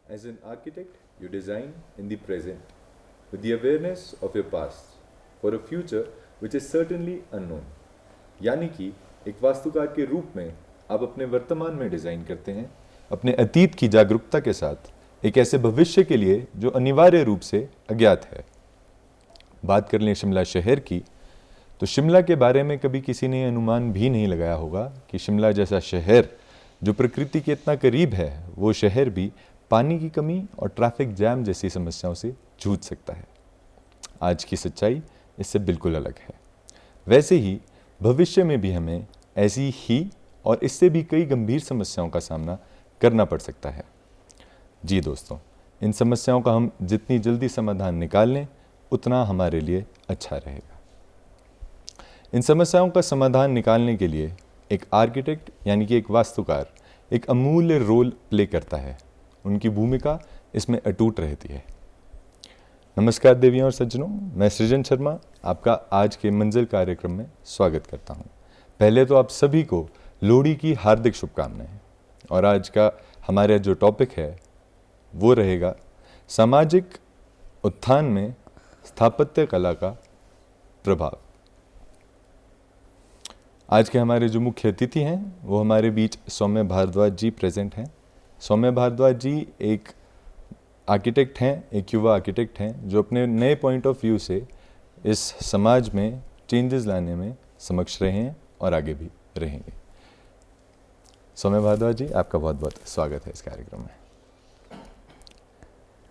As an architect, you design in the present with the awareness of your past for a future which is certainly unknown. यानी कि एक वास्तुकार के रूप में आप अपने वर्तमान में डिज़ाइन करते हैं अपने अतीत की जागरूकता के साथ एक ऐसे भविष्य के लिए जो अनिवार्य रूप से अज्ञात है। बात कर लें शिमला शहर की, तो शिमला के बारे में कभी किसी ने अनुमान भी नहीं लगाया होगा कि शिमला जैसा शहर जो प्रकृति के इतना करीब है, वो शहर भी पानी की कमी और ट्रैफिक जैम जैसी समस्याओं से जूझ सकता है। आज की सच्चाई इससे बिल्कुल अलग है। वैसे ही भविष्य में भी हमें ऐसी ही और इससे भी कई गंभीर समस्याओं का सामना करना पड़ सकता है। जी दोस्तों, इन समस्याओं का हम जितनी जल्दी समाधान निकाल लें उतना हमारे लिए अच्छा रहेगा। इन समस्याओं का समाधान निकालने के लिए एक आर्किटेक्ट यानी कि एक वास्तुकार एक अमूल्य रोल प्ले करता है। उनकी भूमिका इसमें अटूट रहती है। नमस्कार देवियों और सज्जनों, मैं सृजन शर्मा आपका आज के मंजिल कार्यक्रम में स्वागत करता हूं। पहले तो आप सभी को लोहड़ी की हार्दिक शुभकामनाएं। और आज का हमारा जो टॉपिक है वो रहेगा सामाजिक उत्थान में स्थापत्य कला का प्रभाव। आज के हमारे जो मुख्य अतिथि हैं वो हमारे बीच सौम्य भारद्वाज जी प्रेजेंट हैं। सौम्य भारद्वाज जी एक आर्किटेक्ट हैं, एक युवा आर्किटेक्ट हैं जो अपने नए पॉइंट ऑफ व्यू से इस समाज में चेंजेस लाने में समक्ष रहे हैं और आगे भी रहेंगे। सौम्य भारद्वाज जी, आपका बहुत बहुत स्वागत है इस कार्यक्रम में।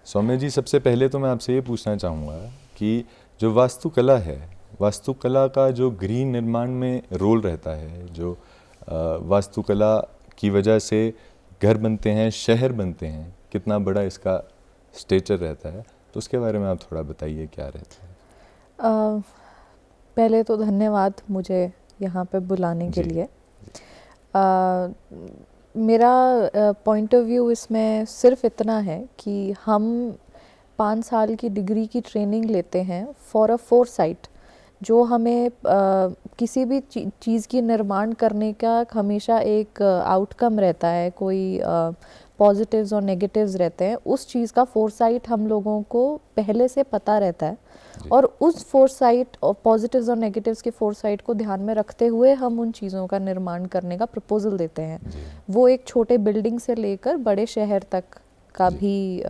सौम्य जी, सबसे पहले तो मैं आपसे ये पूछना चाहूँगा कि जो वास्तुकला है, वास्तुकला का जो ग्रीन निर्माण में रोल रहता है, जो वास्तुकला की वजह से घर बनते हैं, शहर बनते हैं, कितना बड़ा इसका स्टेचर रहता है, तो उसके बारे में आप थोड़ा बताइए क्या रहता है। पहले तो धन्यवाद मुझे यहाँ पे बुलाने के लिए। मेरा पॉइंट ऑफ व्यू इसमें सिर्फ इतना है कि हम 5 साल की डिग्री की ट्रेनिंग लेते हैं फॉर अ फोरसाइट, जो हमें किसी भी चीज़ की निर्माण करने का हमेशा एक आउटकम रहता है, कोई पॉजिटिव्स और नेगेटिव्स रहते हैं। उस चीज़ का फोरसाइट हम लोगों को पहले से पता रहता है और उस फोरसाइट और पॉजिटिव्स और नेगेटिव्स के फोरसाइट को ध्यान में रखते हुए हम उन चीज़ों का निर्माण करने का प्रपोजल देते हैं। वो एक छोटे बिल्डिंग से लेकर बड़े शहर तक का भी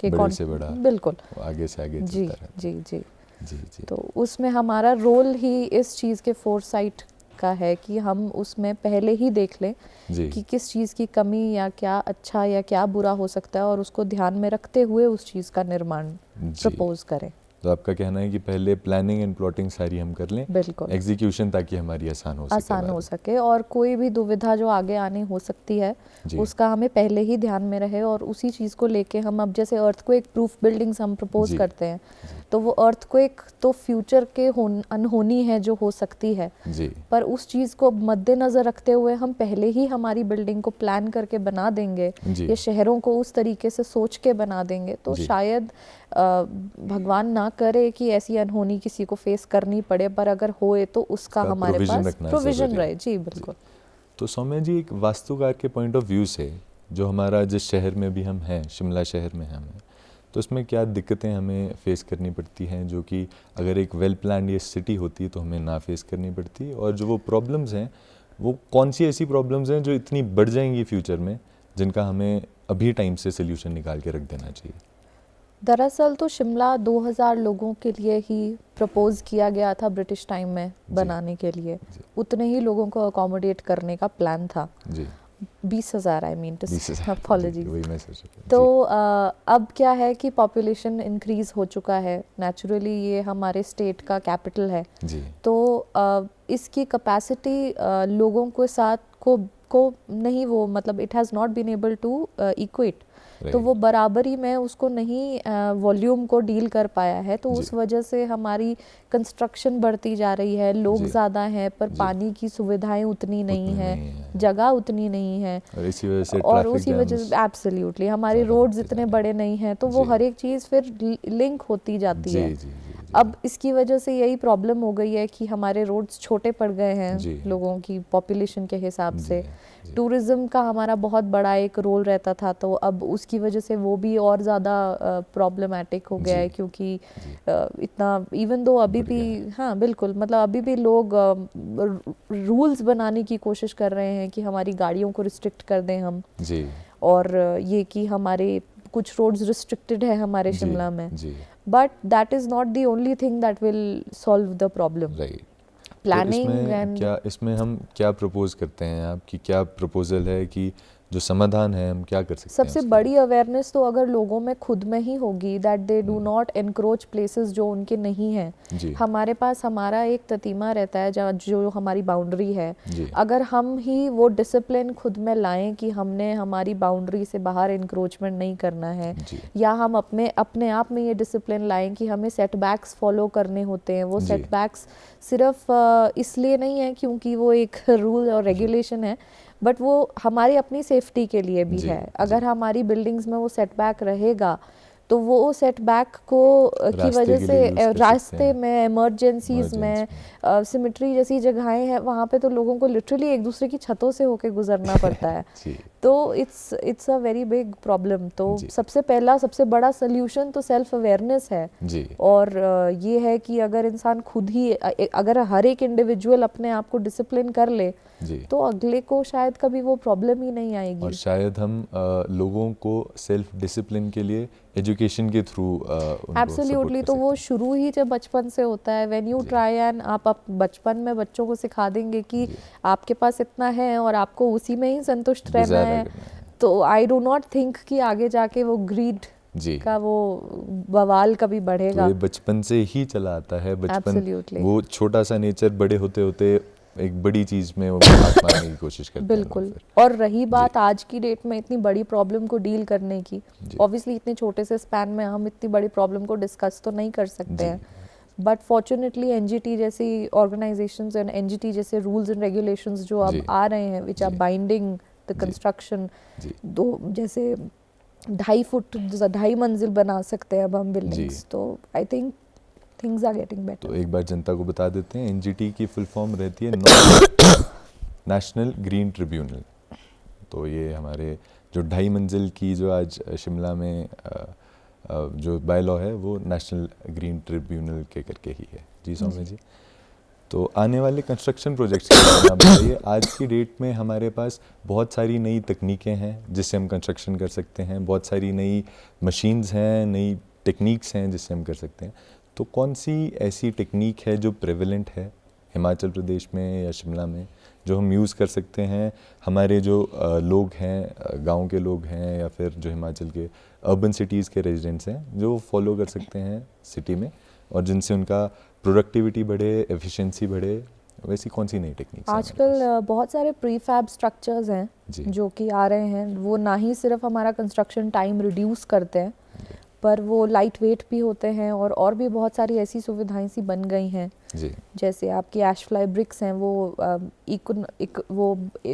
बड़े से बड़ा, बिल्कुल आगे से आगे जी चलता रहता जी जी जी जी। तो उसमें हमारा रोल ही इस चीज़ के फोरसाइट का है कि हम उसमें पहले ही देख लें कि किस चीज़ की कमी या क्या अच्छा या क्या बुरा हो सकता है और उसको ध्यान में रखते हुए उस चीज़ का निर्माण प्रपोज करें। तो आपका कहना है कि पहले प्लानिंग एंड प्लॉटिंग सारी हम कर लें, बिल्कुल, एग्जीक्यूशन ताकि हमारी आसान हो सके और कोई भी दुविधा जो आगे आनी हो सकती है उसका हमें पहले ही ध्यान में रहे और उसी चीज़ को लेके हम, अब जैसे अर्थक्वेक प्रूफ बिल्डिंग्स हम प्रपोज करते हैं, तो वो अर्थक्वेक तो फ्यूचर के अनहोनी है जो हो सकती है, पर उस चीज़ को मद्देनज़र रखते हुए हम पहले ही हमारी बिल्डिंग को प्लान करके बना देंगे या शहरों को उस तरीके से सोच के बना देंगे, तो शायद भगवान ना करे कि ऐसी अनहोनी किसी को फेस करनी पड़े, पर अगर होए तो उसका हमारे पास प्रोविजन रहे। जी बिल्कुल। तो सौम्य जी, एक वास्तुकार के पॉइंट ऑफ व्यू से जो हमारा जिस शहर में भी हम हैं, शिमला शहर में हम हैं, तो उसमें क्या दिक्कतें हमें फेस करनी पड़ती हैं जो कि अगर एक वेल प्लान्ड ये सिटी होती तो हमें ना फेस करनी पड़ती, और जो वो प्रॉब्लम्स हैं वो कौन सी ऐसी प्रॉब्लम्स हैं जो इतनी बढ़ जाएंगी फ्यूचर में, जिनका हमें अभी टाइम से सोल्यूशन निकाल के रख देना चाहिए। दरअसल तो शिमला 2000 लोगों के लिए ही प्रपोज किया गया था ब्रिटिश टाइम में बनाने के लिए, उतने ही लोगों को अकोमोडेट करने का प्लान था। 20,000 आई मीन टू से, अपॉलॉजी। तो अब क्या है कि पॉपुलेशन इंक्रीज हो चुका है, नेचुरली ये हमारे स्टेट का कैपिटल है, तो इसकी कैपेसिटी लोगों के साथ को नहीं, वो मतलब it has not been able to equate, तो वो बराबरी में उसको नहीं वॉल्यूम को डील कर पाया है, तो उस वजह से हमारी कंस्ट्रक्शन बढ़ती जा रही है, लोग ज़्यादा हैं पर पानी की सुविधाएं उतनी नहीं है, जगह उतनी नहीं है, और उसी वजह से एब्सोल्युटली हमारे रोड्स इतने बड़े नहीं हैं, तो वो हर एक चीज़ फिर लिंक होती जाती है। अब इसकी वजह से यही प्रॉब्लम हो गई है कि हमारे रोड्स छोटे पड़ गए हैं लोगों की पॉपुलेशन के हिसाब से। टूरिज्म का हमारा बहुत बड़ा एक रोल रहता था, तो अब उसकी वजह से वो भी और ज़्यादा प्रॉब्लमैटिक हो गया है, क्योंकि इतना इवन दो अभी भी, हाँ बिल्कुल, मतलब अभी भी लोग रूल्स बनाने की कोशिश कर रहे हैं कि हमारी गाड़ियों को रिस्ट्रिक्ट कर दें हम जी। और ये कि हमारे कुछ रोड्स रिस्ट्रिक्टेड है हमारे शिमला में, but that is not the only thing that will solve the problem. Planning and क्या इसमें हम क्या प्रपोज करते हैं, आपकी क्या प्रपोजल है कि जो समाधान है हम क्या कर सकते हैं? सबसे बड़ी अवेयरनेस तो अगर लोगों में खुद में ही होगी that they do not encroach places जो उनके नहीं हैं। हमारे पास हमारा एक ततीमा रहता है जो हमारी बाउंड्री है, अगर हम ही वो डिसिप्लिन खुद में लाएं कि हमने हमारी बाउंड्री से बाहर एनक्रोचमेंट नहीं करना है, या हम अपने आप में ये डिसिप्लिन लाएं कि हमें सेटबैक्स फॉलो करने होते हैं। वो सेटबैक्स सिर्फ इसलिए नहीं है क्योंकि वो एक रूल और रेगुलेशन है, बट वो हमारी अपनी सेफ्टी के लिए भी है। अगर हमारी बिल्डिंग्स में वो सेटबैक रहेगा तो वो सेटबैक को की वजह से रास्ते में, इमरजेंसीज में, सिमेट्री जैसी जगहें हैं, वहाँ पे तो लोगों को लिटरली एक दूसरे की छतों से होके गुजरना पड़ता है। तो it's a very big problem. तो सबसे बड़ा सोल्यूशन तो सेल्फ अवेयरनेस है जी। और ये है कि अगर इंसान खुद ही, अगर हर एक इंडिविजुअल अपने आप को डिसिप्लिन कर ले तो अगले को शायद कभी वो प्रॉब्लम ही नहीं आएगी। और शायद हम लोगों को सेल्फ डिसिप्लिन के लिए एजुकेशन के थ्रू एब्सोल्युटली, तो वो शुरू ही जब बचपन से होता है। व्हेन यू ट्राई एंड आप बचपन में बच्चों को सिखा देंगे कि आपके पास इतना है और आपको उसी में ही संतुष्ट रहना है, तो आई डू नॉट थिंक कि आगे जाके वो ग्रीड का वो बवाल कभी बढ़ेगा। तो ये बचपन से ही चला आता है, बचपन वो छोटा सा नेचर बड़े होते होते एक बड़ी चीज में वो हाथ मारने की कोशिश करते हैं। बिल्कुल। और रही बात आज की डेट में इतनी बड़ी प्रॉब्लम को डील करने की, ऑब्वियसली इतने छोटे से स्पैन में हम इतनी बड़ी प्रॉब्लम को डिस्कस तो नहीं कर सकते हैं, बट फॉर्चुनेटली एनजीटी जैसी ऑर्गेनाइजेशंस एंड एनजीटी जैसे रूल्स एंड रेगुलेशंस जो अब आ रहे हैं which are binding the construction, दो जैसे 2.5 मंजिल बना सकते हैं अब हम बिल्डिंग्स, तो I think things are getting better। तो एक बार जनता को बता देते हैं, एनजीटी की फुल फॉर्म रहती है नेशनल ग्रीन ट्रिब्यूनल। तो ये हमारे जो 2.5 मंजिल की जो आज शिमला में जो बाय लॉ है वो नेशनल ग्रीन ट्रिब्यूनल के करके ही है जी। सौम्य जी, तो आने वाले कंस्ट्रक्शन प्रोजेक्ट्स के बारे में आप बताइए। आज की डेट में हमारे पास बहुत सारी नई तकनीकें हैं जिससे हम कंस्ट्रक्शन कर सकते हैं, बहुत सारी नई मशीन्स हैं, नई टेक्निक्स हैं जिससे हम कर सकते हैं। तो कौन सी ऐसी टेक्निक है जो प्रेवलेंट है हिमाचल प्रदेश में या शिमला में, जो हम यूज़ कर सकते हैं, हमारे जो लोग हैं, गांव के लोग हैं या फिर जो हिमाचल के अर्बन सिटीज़ के रेजिडेंट्स हैं, जो फॉलो कर सकते हैं सिटी में, और जिनसे उनका प्रोडक्टिविटी बढ़े, एफिशिएंसी बढ़े? वैसी कौन सी नई टेक्निक्स? आजकल बहुत सारे प्रीफैब स्ट्रक्चर्स हैं जो कि आ रहे हैं। वो ना ही सिर्फ हमारा कंस्ट्रक्शन टाइम रिड्यूस करते हैं, पर वो लाइट वेट भी होते हैं, और भी बहुत सारी ऐसी सुविधाएं सी बन गई हैं जी। जैसे आपकी ऐश फ्लाई ब्रिक्स हैं,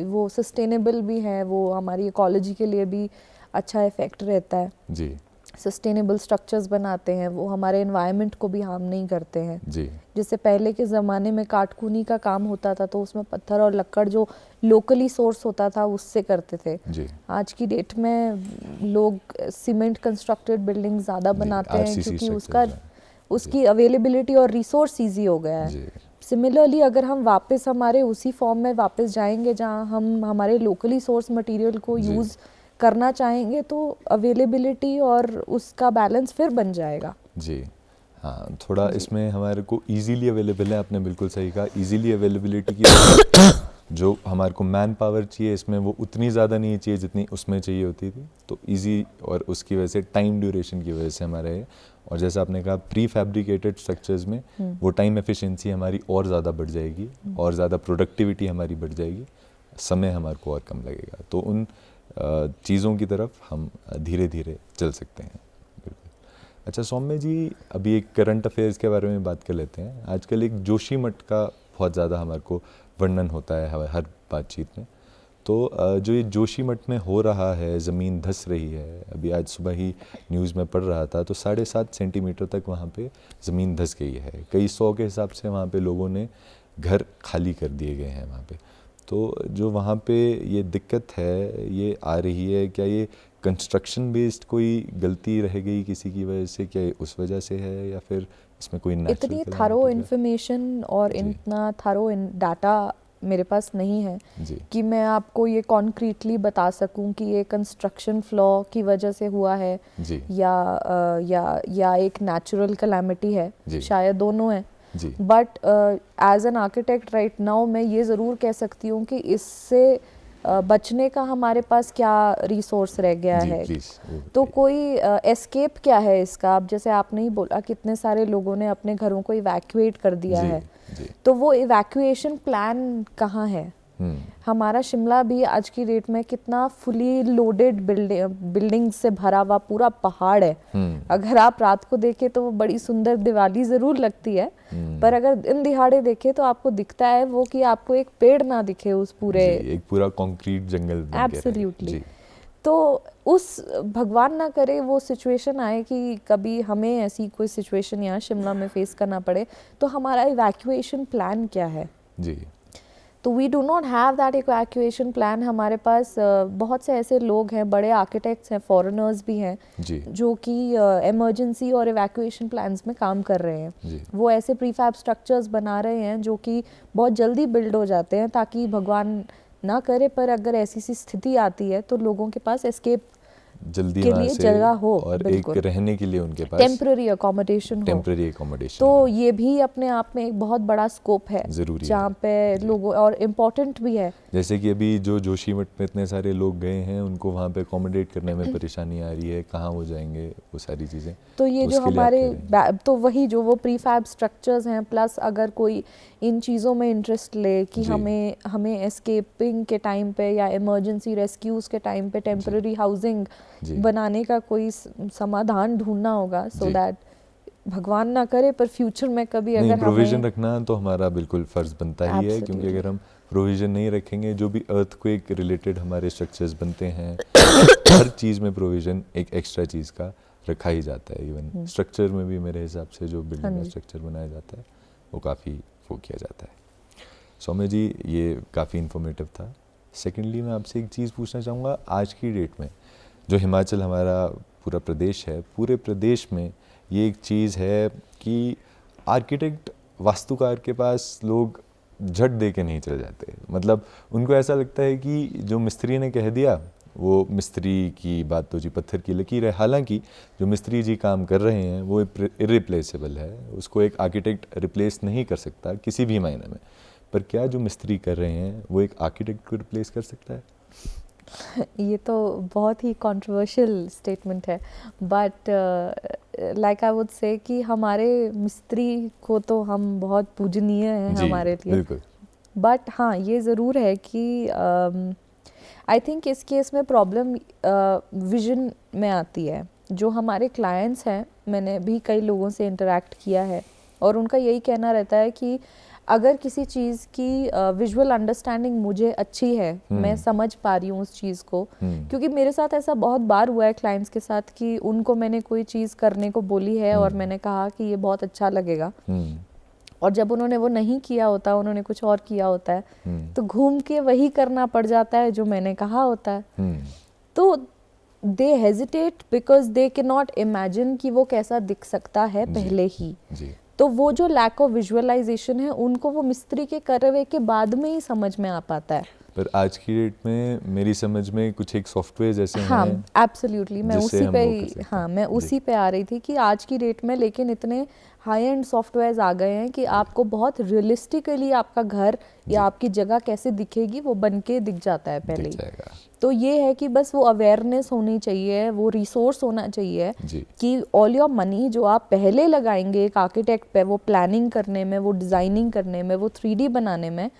वो सस्टेनेबल भी हैं, वो हमारी इकोलॉजी के लिए भी अच्छा इफेक्ट रहता है जी। सस्टेनेबल स्ट्रक्चर्स बनाते हैं, वो हमारे एनवायरनमेंट को भी हार्म नहीं करते हैं जी। जैसे पहले के ज़माने में काटकूनी का काम होता था तो उसमें पत्थर और लकड़ जो लोकली सोर्स होता था उससे करते थे जी। आज की डेट में लोग सीमेंट कंस्ट्रक्टेड बिल्डिंग ज़्यादा बनाते हैं क्योंकि उसकी अवेलेबिलिटी और रिसोर्स ईजी हो गया है। सिमिलरली अगर हम वापस हमारे उसी फॉर्म में वापस जाएंगे जहाँ हम हमारे लोकली सोर्स मटेरियल को यूज़ करना चाहेंगे तो अवेलेबिलिटी और उसका बैलेंस फिर बन जाएगा जी। हाँ, थोड़ा इसमें हमारे को इजीली अवेलेबल है, आपने बिल्कुल सही कहा। इजीली अवेलेबिलिटी की जो हमारे को मैन पावर चाहिए इसमें वो उतनी ज़्यादा नहीं चाहिए जितनी उसमें चाहिए होती थी, तो इजी, और उसकी वजह से टाइम ड्यूरेशन की वजह से हमारे, और जैसे आपने कहा प्री फैब्रिकेटेड स्ट्रक्चर्स में वो टाइम एफिशिएंसी हमारी और ज़्यादा बढ़ जाएगी, और ज़्यादा प्रोडक्टिविटी हमारी बढ़ जाएगी, समय हमारे को और कम लगेगा। तो उन चीज़ों की तरफ हम धीरे धीरे चल सकते हैं। बिल्कुल। अच्छा सौम्य जी, अभी एक करंट अफेयर्स के बारे में बात कर लेते हैं। आजकल एक जोशीमठ का बहुत ज़्यादा हमारे को वर्णन होता है हर बातचीत में, तो तो जो ये जोशीमठ में हो रहा है, ज़मीन धंस रही है, अभी आज सुबह ही न्यूज़ में पढ़ रहा था, तो 7.5 सेंटीमीटर तक वहाँ पे ज़मीन धंस गई है। कई 100 के हिसाब से वहाँ पे लोगों ने घर खाली कर दिए गए हैं वहाँ पे। तो जो वहाँ पे ये दिक्कत है ये आ रही है, क्या ये कंस्ट्रक्शन बेस्ड कोई गलती रह गई किसी की वजह से, क्या उस वजह से है, या फिर इसमें कोई इतनी थरो इन्फॉर्मेशन और इतना थरो डाटा मेरे पास नहीं है कि मैं आपको ये कॉन्क्रीटली बता सकूं कि ये कंस्ट्रक्शन फ्लॉ की वजह से हुआ है या एक नेचुरल कैलामिटी है, शायद दोनों है। But as an architect right now मैं ये ज़रूर कह सकती हूँ कि इससे बचने का हमारे पास क्या रिसोर्स रह गया है। तो कोई एस्केप क्या है इसका? अब जैसे आपने ही बोला कितने सारे लोगों ने अपने घरों को इवैक्यूएट कर दिया है, तो वो इवैक्यूएशन प्लान कहाँ है? हमारा शिमला भी आज की डेट में कितना फुली लोडेड बिल्डिंग से भरा हुआ पूरा पहाड़ है। अगर आप रात को देखें तो वो बड़ी सुंदर दिवाली जरूर लगती है, पर अगर दिन दिहाड़े देखें तो आपको दिखता है वो कि आपको एक पेड़ ना दिखे उस पूरे, एक पूरा कंक्रीट जंगल। एब्सोल्युटली। तो उस भगवान ना करे वो सिचुएशन आए कि कभी हमें ऐसी कोई सिचुएशन यहाँ शिमला में फेस करना पड़े, तो हमारा इवैक्यूएशन प्लान क्या है? जी, तो we do not have that evacuation plan. हमारे पास बहुत से ऐसे लोग हैं, बड़े आर्किटेक्ट्स हैं, फॉरेनर्स भी हैं जो कि इमरजेंसी और इवैक्यूएशन प्लान्स में काम कर रहे हैं। वो ऐसे प्रीफैब स्ट्रक्चर्स बना रहे हैं जो कि बहुत जल्दी बिल्ड हो जाते हैं, ताकि भगवान ना करे पर अगर ऐसी सी स्थिति आती है तो लोगों के पास एस्केप जल्दी के लिए जगह हो और एक रहने के लिए उनके पास टेम्पररी अकोमोडेशन तो ये भी अपने आप में एक बहुत बड़ा स्कोप है जहाँ पे लोगों, और इम्पोर्टेंट भी है। जैसे कि अभी जो जोशीमठ में इतने सारे लोग गए हैं, उनको वहाँ पे अकोमोडेट करने में परेशानी आ रही है, कहाँ वो जाएंगे, वो सारी चीज़ें। तो ये जो हमारे तो वही जो वो प्रीफैब स्ट्रक्चर्स हैं, प्लस अगर कोई इन चीज़ों में इंटरेस्ट ले कि हमें एस्केपिंग के टाइम पे या इमरजेंसी रेस्क्यूज के टाइम पे टेम्पररी हाउसिंग बनाने का कोई समाधान ढूंढना होगा, सो दैट भगवान ना करे पर फ्यूचर में कभी अगर प्रोविजन रखना तो हमारा बिल्कुल फर्ज बनता ही है, क्योंकि अगर हम प्रोविजन नहीं रखेंगे, जो भी अर्थक्वेक रिलेटेड हमारे स्ट्रक्चर्स बनते हैं हर चीज़ में प्रोविजन एक एक्स्ट्रा चीज़ का रखा ही जाता है। इवन स्ट्रक्चर में भी मेरे हिसाब से जो बिल्डिंग का स्ट्रक्चर बनाया जाता है वो काफ़ी वो किया जाता है। सौम्य जी, ये काफ़ी इन्फॉर्मेटिव था। सेकेंडली मैं आपसे एक चीज़ पूछना चाहूँगा, आज की डेट में जो हिमाचल हमारा पूरा प्रदेश है, पूरे प्रदेश में ये एक चीज़ है कि आर्किटेक्ट वास्तुकार के पास लोग झट दे के नहीं चले जाते। मतलब उनको ऐसा लगता है कि जो मिस्त्री ने कह दिया वो मिस्त्री की बात तो जी पत्थर की लकीर है। हालांकि जो मिस्त्री जी काम कर रहे हैं वो इरिप्लेसेबल है, उसको एक आर्किटेक्ट रिप्लेस नहीं कर सकता किसी भी मायने में। पर क्या जो मिस्त्री कर रहे हैं वो एक आर्किटेक्ट को रिप्लेस कर सकता है? ये तो बहुत ही कंट्रोवर्शियल स्टेटमेंट है, but like I would say कि हमारे मिस्त्री को तो हम बहुत पूजनीय हैं हमारे लिए। बट हाँ, ये ज़रूर है कि आई थिंक इस केस में प्रॉब्लम विजन में आती है। जो हमारे क्लाइंट्स हैं, मैंने भी कई लोगों से इंटरेक्ट किया है और उनका यही कहना रहता है कि अगर किसी चीज़ की विजुअल अंडरस्टैंडिंग मुझे अच्छी है, मैं समझ पा रही हूँ उस चीज़ को, क्योंकि मेरे साथ ऐसा बहुत बार हुआ है क्लाइंट्स के साथ कि उनको मैंने कोई चीज़ करने को बोली है और मैंने कहा कि ये बहुत अच्छा लगेगा, और जब उन्होंने वो नहीं किया होता, उन्होंने कुछ और किया होता है, तो घूम के वही करना पड़ जाता है जो मैंने कहा होता है। तो they hesitate because they can not imagine कि वो कैसा दिख सकता है पहले ही। तो वो जो लैक ऑफ विजुअलाइजेशन है उनको वो मिस्त्री के करवे के बाद में ही समझ में आ पाता है। पर आज की डेट में मेरी समझ में कुछ एक सॉफ्टवेयर जैसे हैं, एब्सोल्युटली मैं उसी पे आ रही थी कि आज की डेट में लेकिन इतने हाई एंड सॉफ्टवेयर्स आ गए हैं कि आपको बहुत रियलिस्टिकली आपका घर या आपकी जगह कैसे दिखेगी वो बन के दिख जाता है पहले ही। तो ये है कि बस वो अवेयरनेस होनी चाहिए, वो रिसोर्स होना चाहिए कि ऑल योर मनी जो आप पहले लगाएंगे एक आर्किटेक्ट पे, वो प्लानिंग करने में, वो डिज़ाइनिंग करने में, वो 3D बनाने में,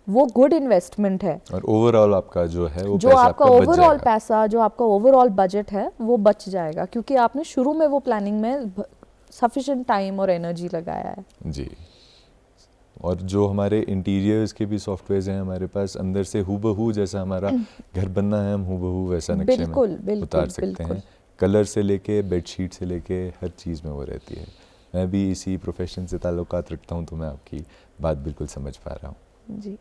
वो गुड इन्वेस्टमेंट है। और ओवरऑल आपका जो है वो जो आपका ओवरऑल पैसा, जो आपका ओवरऑल बजट है वो बच जाएगा, क्योंकि आपने शुरू में वो प्लानिंग में सफिशिएंट टाइम और एनर्जी लगाया है। जी, और जो हमारे इंटीरियर्स के भी सॉफ्टवेयर्स हैं हमारे पास, अंदर से हूबहू जैसा हमारा घर बनना है, हम हूबहू वैसा नक्शे में उतार सकते हैं। कलर से लेके बेडशीट से लेके हर चीज़ में वो रहती है। मैं भी इसी प्रोफेशन से ताल्लुकात रखता हूँ, तो मैं आपकी बात बिल्कुल समझ पा रहा हूँ जी।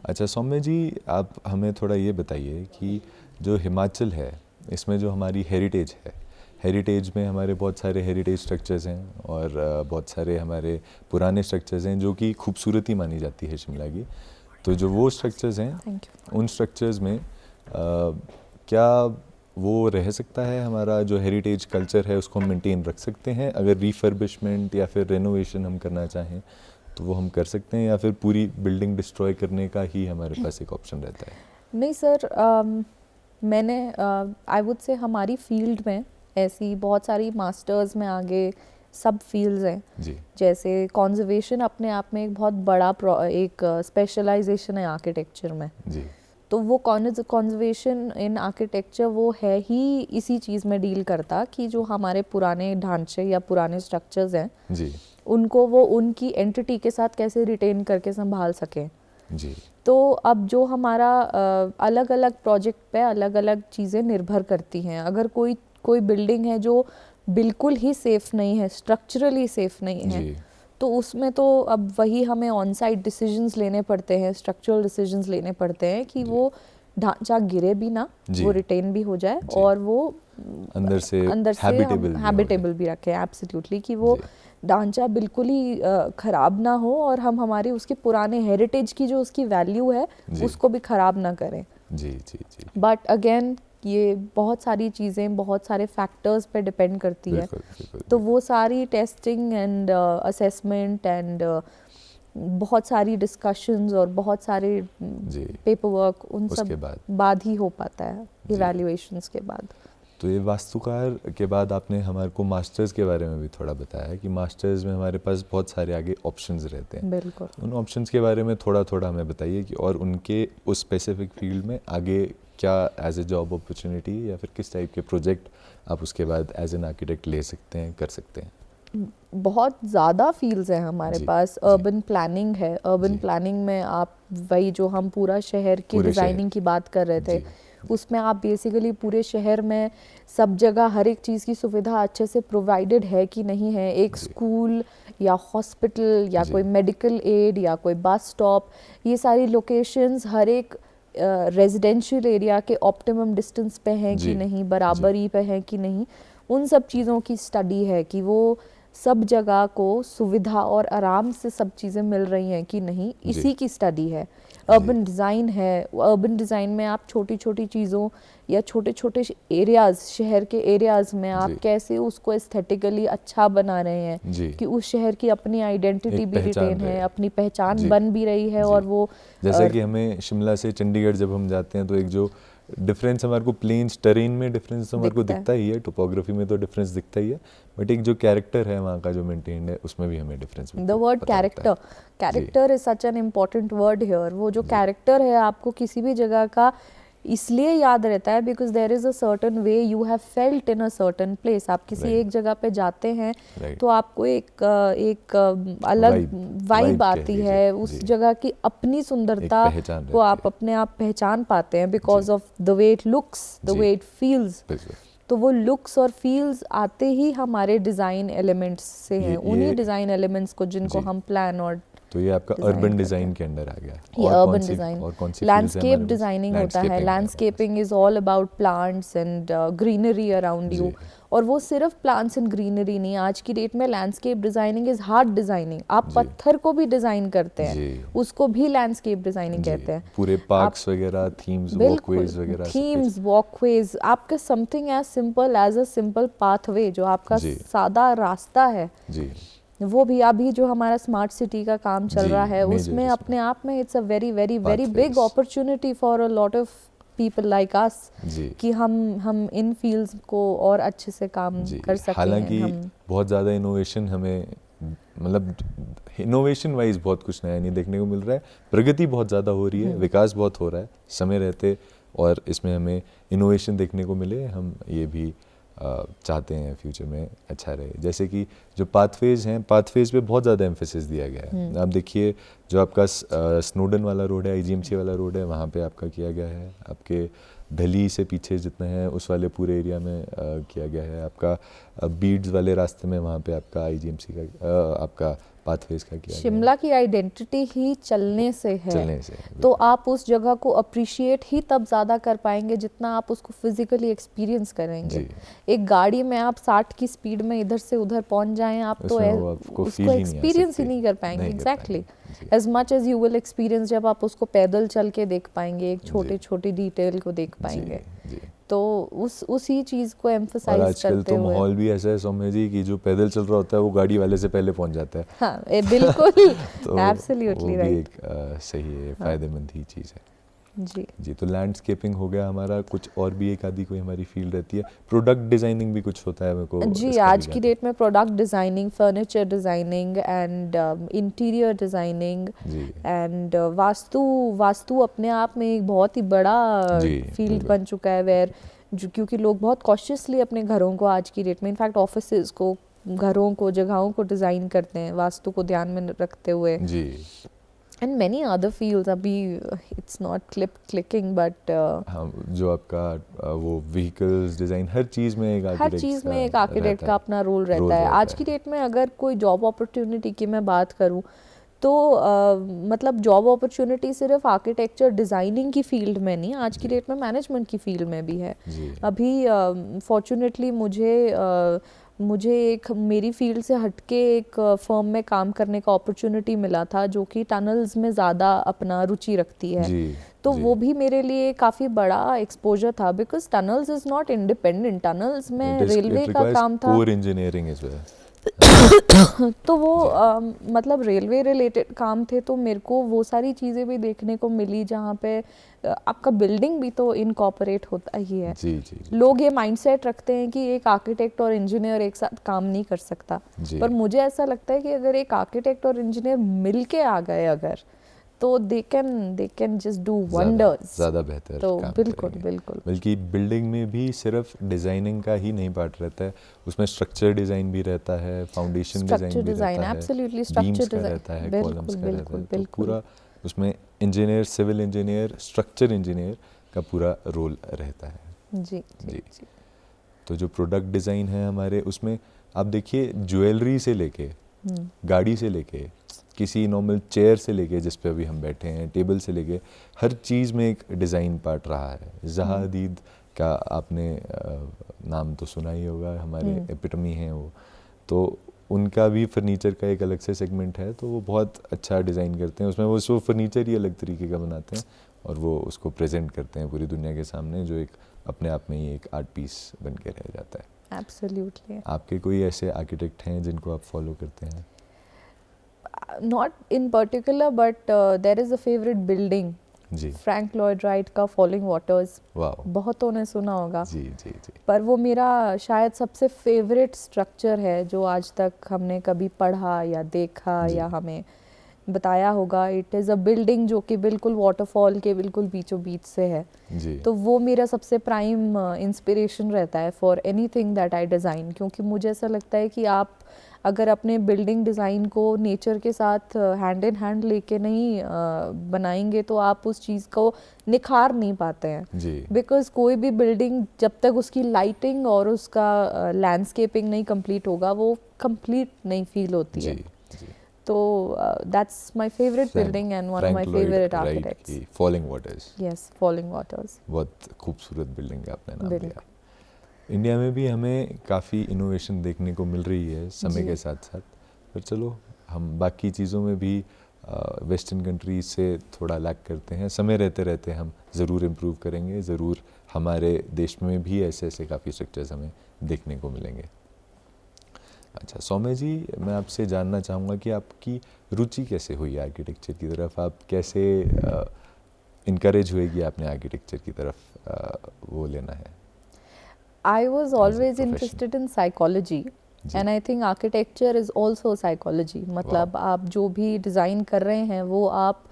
अच्छा सौम्या जी, आप हमें थोड़ा ये बताइए कि जो हिमाचल है इसमें जो हमारी हेरिटेज है, हेरिटेज में हमारे बहुत सारे हेरिटेज स्ट्रक्चर्स हैं और बहुत सारे हमारे पुराने स्ट्रक्चर्स हैं जो कि खूबसूरती मानी जाती है शिमला की। तो जो वो स्ट्रक्चर्स हैं उन स्ट्रक्चर्स में क्या वो रह सकता है, हमारा जो हेरिटेज कल्चर है उसको हम मेंटेन रख सकते हैं? अगर रिफर्बिशमेंट या फिर रेनोवेशन हम करना चाहें तो वो हम कर सकते हैं, या फिर पूरी बिल्डिंग डिस्ट्रॉय करने का ही हमारे पास एक ऑप्शन रहता है? नहीं सर, मैंने आई वुड से हमारी फील्ड में ऐसी बहुत सारी मास्टर्स में आगे सब फील्ड्स हैं जी। जैसे कॉन्जर्वेशन अपने आप में एक बहुत बड़ा एक स्पेशलाइजेशन है आर्किटेक्चर में जी। तो वो कॉन्जर्वेशन इन आर्किटेक्चर वो है ही इसी चीज़ में डील करता कि जो हमारे पुराने ढांचे या पुराने स्ट्रक्चर्स हैं जी, उनको वो उनकी एंटिटी के साथ कैसे रिटेन करके संभाल सकें। जी। तो अब जो हमारा अलग अलग प्रोजेक्ट पे अलग अलग चीज़ें निर्भर करती हैं। अगर कोई बिल्डिंग है जो बिल्कुल ही सेफ नहीं है, स्ट्रक्चरली सेफ नहीं है, तो उसमें तो अब वही हमें ऑन साइट डिसीजंस लेने पड़ते हैं, स्ट्रक्चरल डिसीजंस लेने पड़ते हैं कि वो ढांचा गिरे भी ना, वो रिटेन भी हो जाए और वो अंदर से हैबिटेबल भी रखें। एब्सोल्युटली, कि वो ढांचा बिल्कुल ही ख़राब ना हो और हम हमारे उसके पुराने हेरिटेज की जो उसकी वैल्यू है उसको भी ख़राब ना करें। जी जी जी। बट अगेन ये बहुत सारी चीज़ें बहुत सारे फैक्टर्स पे डिपेंड करती है। तो वो सारी टेस्टिंग एंड असेसमेंट एंड बहुत सारी डिस्कशंस और बहुत सारे पेपर वर्क उन सब बाद ही हो पाता है, इवैल्यूएशंस के बाद। तो ये वास्तुकार के बाद आपने हमारे को मास्टर्स के बारे में भी थोड़ा बताया कि मास्टर्स में हमारे पास बहुत सारे आगे ऑप्शंस रहते हैं। बिल्कुल। उन ऑप्शंस के बारे में थोड़ा थोड़ा हमें बताइए कि और उनके उस स्पेसिफिक फील्ड में आगे क्या एज ए जॉब अपॉर्चुनिटी या फिर किस टाइप के प्रोजेक्ट आप उसके बाद एज एन आर्किटेक्ट ले सकते हैं, कर सकते हैं? बहुत ज़्यादा फील्ड्स हैं हमारे पास। अर्बन प्लानिंग है, अर्बन प्लानिंग में आप वही जो हम पूरा शहर की डिज़ाइनिंग की बात कर रहे थे, उसमें आप बेसिकली पूरे शहर में सब जगह हर एक चीज़ की सुविधा अच्छे से प्रोवाइडेड है कि नहीं है। एक स्कूल या हॉस्पिटल या कोई मेडिकल एड या कोई बस स्टॉप, ये सारी लोकेशंस हर एक रेजिडेंशियल एरिया के ऑप्टिमम डिस्टेंस पे हैं कि नहीं, बराबरी पे हैं कि नहीं, उन सब चीज़ों की स्टडी है कि वो सब जगह को सुविधा और आराम से सब चीज़ें मिल रही हैं कि नहीं, इसी की स्टडी है। अर्बन डिज़ाइन है, अर्बन डिज़ाइन में आप छोटी छोटी चीज़ों या छोटे छोटे एरियाज़, शहर के एरियाज़ में आप कैसे उसको एस्थेटिकली अच्छा बना रहे हैं कि उस शहर की अपनी आइडेंटिटी भी रिटेन है, अपनी पहचान बन भी रही है। और वो जैसा कि हमें शिमला से चंडीगढ़ जब हम जाते हैं तो एक जो डिफरेंस हमारे को प्लेन्स टेरेन में डिफरेंस हमारे को दिखता ही है, टोपोग्राफी में तो डिफरेंस दिखता ही है, बट एक जो कैरेक्टर है वहाँ का जो मेंटेन्ड है उसमें भी हमें difference the word character is such an important word here. वो जो कैरेक्टर है आपको किसी भी जगह का इसलिए याद रहता है because there is a certain way you have felt in a certain place. आप किसी एक जगह पे जाते हैं तो आपको एक अलग वाइब आती है, उस जगह की अपनी सुंदरता को आप अपने आप पहचान पाते हैं because of the way it looks, the way it feels. तो वो लुक्स और फील्स आते ही हमारे डिज़ाइन एलिमेंट्स से हैं, उन्हीं डिज़ाइन एलिमेंट्स को जिनको हम प्लान और तो ये आपका अर्बन डिज़ाइन के अंदर आ गया। ये अर्बन डिज़ाइन, लैंडस्केप डिज़ाइनिंग होता है। Landscaping is all about plants and greenery around you. और वो सिर्फ प्लांट्स एंड ग्रीनरी नहीं, आज की डेट में landscape designing is hard designing. आप पत्थर को भी डिज़ाइन करते हैं, उसको भी लैंडस्केप डिज़ाइनिंग कहते हैं। पूरे पार्क्स वगैरह, थीम्स, वॉकवेज वगैरह, थीम्स, वॉकवेज, आपका something as simple as a simple pathway, जो आपका सादा रास्ता है, वो भी अभी जो हमारा स्मार्ट सिटी का काम चल रहा है उसमें अपने आप में it's a very very very big opportunity for a lot of people like us कि हम इन फील्ड्स को और अच्छे से काम कर सकते हैं। हालांकि बहुत ज़्यादा इनोवेशन हमें, मतलब इनोवेशन वाइज बहुत कुछ नया नहीं देखने को मिल रहा है, प्रगति बहुत ज़्यादा हो रही है, विकास बहुत हो रहा है समय रहते, और इसमें हमें इनोवेशन देखने को मिले, हम ये भी चाहते हैं फ्यूचर में अच्छा रहे। जैसे कि जो पाथवेज हैं, पाथवेज पे बहुत ज़्यादा एम्फेसिस दिया गया है। आप देखिए जो आपका स्नोडन वाला रोड है, IGMC वाला रोड है, वहाँ पे आपका किया गया है। आपके दिल्ली से पीछे जितने हैं उस वाले पूरे एरिया में किया गया है। आपका बीड्स वाले रास्ते में वहाँ पे आपका IGMC का आपका पाथवेज का किया शिमला की आइडेंटिटी ही चलने से है, तो आप उस जगह को अप्रिशिएट ही तब ज़्यादा कर पाएंगे जितना आप उसको फिजिकली एक्सपीरियंस करेंगे। एक गाड़ी में आप 60 की स्पीड में इधर से उधर पहुंच जाएं, आप तो उसको एक्सपीरियंस ही नहीं कर पाएंगे। Exactly as much as you will experience जब आप उसको पैदल चल के देख पाएंगे, एक छोटे छोटे डिटेल को देख पाएंगे। तो उसी चीज को एम्फसाइज करते हुए, आजकल तो माहौल भी ऐसा है सौम्या जी कि जो पैदल चल रहा होता है वो गाड़ी वाले से पहले पहुंच जाता है। हाँ, बिल्कुल एब्सोल्युटली राइट। एक सही है, फायदेमंद ही चीज़ है जी। तो लैंडस्केपिंग हो गया हमारा। कुछ और भी एक आधी कोई हमारी फील्ड रहती है, प्रोडक्ट डिजाइनिंग भी कुछ होता है मेरे को जी। आज की डेट में product designing, furniture designing and interior designing and vastu अपने आप में एक बहुत ही बड़ा फील्ड बन चुका है, वेयर क्योंकि लोग बहुत कॉशियसली अपने घरों को आज की डेट में, इनफैक्ट ऑफिसेज को, घरों को, जगहों को डिज़ाइन करते हैं वास्तु को ध्यान में रखते हुए। जी। And many other fields, अभी it's not clicking but हाँ, जो आपका वो व्हीकल्स डिज़ाइन, हर चीज़ में एक आर्किटेक्ट का अपना रोल रहता है। आज की डेट में अगर कोई जॉब अपॉर्चुनिटी की मैं बात करूँ तो मतलब जॉब अपॉर्चुनिटी सिर्फ आर्किटेक्चर डिज़ाइनिंग की फील्ड में नहीं, आज की डेट में मैनेजमेंट की फील्ड में भी है। अभी फॉर्चुनेटली मुझे एक मेरी फील्ड से हटके एक फर्म में काम करने का अपॉर्चुनिटी मिला था जो कि टनल्स में ज़्यादा अपना रुचि रखती है। तो वो भी मेरे लिए काफ़ी बड़ा एक्सपोजर था, because tunnels is not independent. Tunnels में रेलवे का काम था, कोर इंजीनियरिंग इज तो वो मतलब रेलवे रिलेटेड काम थे, तो मेरे को वो सारी चीज़ें भी देखने को मिली जहाँ पे आपका बिल्डिंग भी तो इनकॉर्पोरेट होता ही है। जी। लोग ये माइंडसेट रखते हैं कि एक आर्किटेक्ट और इंजीनियर एक साथ काम नहीं कर सकता, पर मुझे ऐसा लगता है कि अगर एक आर्किटेक्ट और इंजीनियर मिलके आ गए अगर, तो they can just do wonders, ज़्यादा बेहतर। तो बिल्कुल बल्कि बिल्डिंग में भी सिर्फ डिज़ाइनिंग का ही नहीं पार्ट रहता है, उसमें स्ट्रक्चर डिज़ाइन भी रहता है, फाउंडेशन डिज़ाइन भी रहता है, एब्सोल्युटली स्ट्रक्चर डिज़ाइन रहता है, कॉलम्स का रहता है, तो पूरा उसमें engineer, civil engineer, structure engineer का पूरा रोल रहता है। जी। तो जो प्रोडक्ट डिज़ाइन है हमारे, उसमें आप देखिए ज्वेलरी से लेके, गाड़ी से लेके, किसी नॉर्मल चेयर से लेके जिस पे अभी हम बैठे हैं, टेबल से लेके, हर चीज़ में एक डिज़ाइन पार्ट रहा है। ज़हा हदीद का आपने नाम तो सुना ही होगा, हमारे एपिटमी हैं वो, तो उनका भी फर्नीचर का एक अलग से सेगमेंट है, तो वो बहुत अच्छा डिज़ाइन करते हैं। उसमें वो फर्नीचर ही अलग तरीके का बनाते हैं और वो उसको प्रेजेंट करते हैं पूरी दुनिया के सामने, जो एक अपने आप में ही एक आर्ट पीस बन के रह जाता है। एब्सोल्युटली। आपके कोई ऐसे आर्किटेक्ट हैं जिनको आप फॉलो करते हैं? Not in particular, but there is a favorite building, जी। फ्रैंक लॉयड राइट का फॉलिंग वाटर्स, बहुतों ने सुना होगा। जी। पर वो मेरा शायद सबसे फेवरेट स्ट्रक्चर है जो आज तक हमने कभी पढ़ा या देखा या हमें बताया होगा। इट इज़ अ बिल्डिंग जो कि बिल्कुल वाटरफॉल के बिल्कुल बीचों बीच से है जी। तो वो मेरा सबसे प्राइम इंस्पिरेशन रहता है for anything that I design, क्योंकि मुझे ऐसा लगता है कि आप अगर अपने बिल्डिंग डिज़ाइन को नेचर के साथ हैंड इन हैंड लेके नहीं बनाएंगे तो आप उस चीज़ को निखार नहीं पाते हैं। बिकॉज कोई भी बिल्डिंग जब तक उसकी लाइटिंग और उसका लैंडस्केपिंग नहीं कंप्लीट होगा वो कंप्लीट नहीं फील होती है। तो that's my favourite building and one of my favourite architects. Falling waters. Yes, falling waters बहुत खूबसूरत बिल्डिंग है, आपने नाम दिया। इंडिया में भी हमें काफ़ी इनोवेशन देखने को मिल रही है समय के साथ साथ, पर चलो हम बाकी चीज़ों में भी वेस्टर्न कंट्रीज से थोड़ा लैक करते हैं। समय रहते रहते हम ज़रूर इम्प्रूव करेंगे, ज़रूर हमारे देश में भी ऐसे ऐसे काफ़ी स्ट्रक्चर्स हमें देखने को मिलेंगे। अच्छा सौम्या जी, मैं आपसे जानना चाहूँगा कि आपकी रुचि कैसे हुई आर्किटेक्चर की तरफ? आप कैसे इनकरेज हुए कि आपने आर्किटेक्चर की तरफ वो लेना है? I was always interested in psychology and I think architecture is also psychology. मतलब आप जो भी डिज़ाइन कर रहे हैं वो आप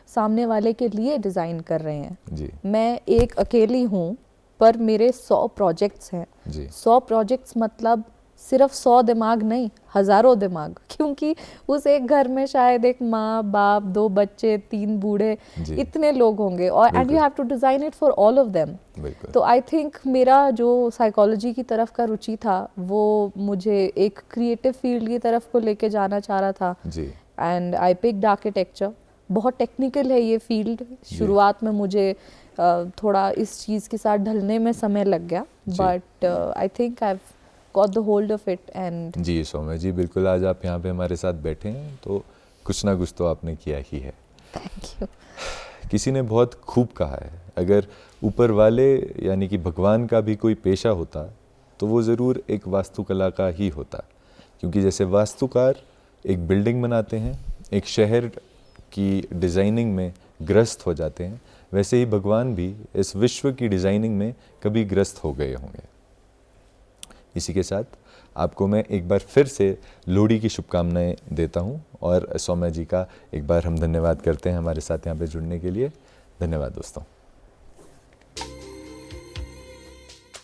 सामने वाले के लिए डिज़ाइन कर रहे हैं। जी। मैं एक अकेली हूँ पर मेरे 100 प्रोजेक्ट्स हैं जी 100 प्रोजेक्ट्स मतलब सिर्फ 100 दिमाग नहीं, हजारों दिमाग, क्योंकि उस एक घर में शायद एक माँ बाप, 2 बच्चे, 3 बूढ़े, जी इतने लोग होंगे और एंड बिल्कुल। You have to design it for all of them. बिल्कुल तो आई थिंक मेरा जो साइकोलॉजी की तरफ का रुचि था वो मुझे एक क्रिएटिव फील्ड की तरफ को लेके जाना चाह रहा था जी एंड आई पिक्ड आर्किटेक्चर। बहुत टेक्निकल है ये फील्ड, शुरुआत में मुझे थोड़ा इस चीज़ के साथ ढलने में समय लग गया, but I think I have got the hold of it and ji Saumya ji, बिल्कुल आज आप यहाँ पे हमारे साथ बैठे हैं तो कुछ ना कुछ तो आपने किया ही है। Thank you. किसी ने बहुत खूब कहा है, अगर ऊपर वाले यानी कि भगवान का भी कोई पेशा होता तो वो ज़रूर एक वास्तुकला का ही होता, क्योंकि जैसे वास्तुकार एक बिल्डिंग बनाते हैं, एक शहर की डिज़ाइनिंग में ग्रस्त हो जाते हैं, वैसे ही भगवान भी इस विश्व की डिज़ाइनिंग में कभी ग्रस्त हो गए होंगे। इसी के साथ आपको मैं एक बार फिर से लोहड़ी की शुभकामनाएं देता हूं और सौम्या जी का एक बार हम धन्यवाद करते हैं हमारे साथ यहाँ पे जुड़ने के लिए। धन्यवाद दोस्तों।